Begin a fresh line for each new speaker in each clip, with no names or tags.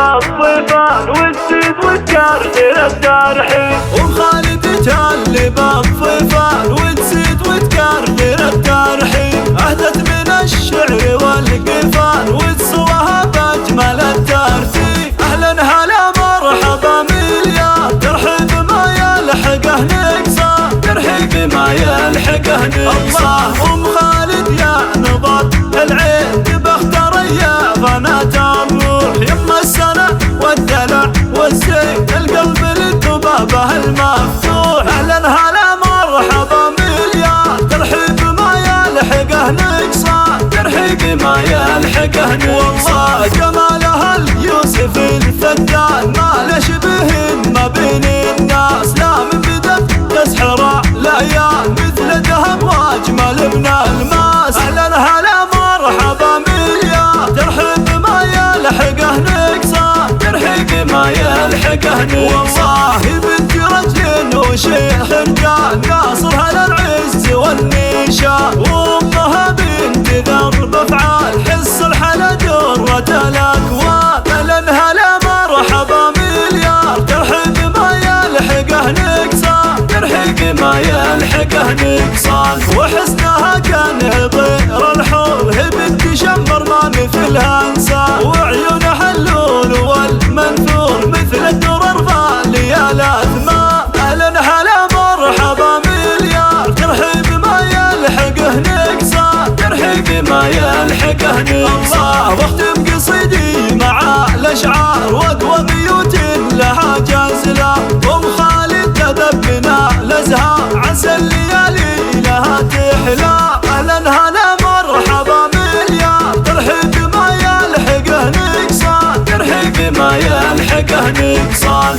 بالصفان والزيد والكرد الترحيب.
وخالد جل بالصفان والزيد والكرد الترحيب. أهدت من الشعر والقفان والصوها بأجمل الترتيب. أهلا هلا مرحبا مليار ترحيب ما يلحقه نقصان. ترحيب ما يلحقه نقصان. أم خالد يا نبض العين بختار يا بنات الروح. يما السنة والدلع والزين القلب للذبابة المفتوح. أهلا هلا مرحبا مليار ترحيب ما يلحقه نقصان. ترحيب ما يلحقه نقصان. جمالها اليوسف الفتان ما له شبه ما بين الناس. لا من بدت تسحر الأيام مثل ذهب واجمل من الماس. أهلا هلا مرحبا مليار ترحيب ما يلحقه نقصان. ترحيب ما يلحقه نقصان. بنت رجل وشيخ كان ناصرها للعز والنشان. وامها بنت ذرب افعال حس الحلا درة الاكوان. اهلا هلا مرحبا مليار ترحيب ما يلحقه نقصان. ترحيب ما يلحقه نقصان. وحسنها كان طير الحور هي بنت شمر ما مثلها انسان. وعيونها اللول والمنثور مثل الدرر غالية الاثمان. اهلا هلا مرحبا مليار ترحيب ما يلحقه نقصان. ترحيب ما يلحقه نقصان. واختم قصيدي مع الاشعار واقوى بيوت لها جازله. ام خالد تدبنا الازهار عسى الليالي لها تحلى. اهلا هلا مرحبا مليار ترحيب ما يلحقه نقصان. ترحيب ما يلحقه نقصان.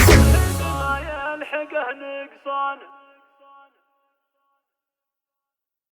ما يلحقه نقصان.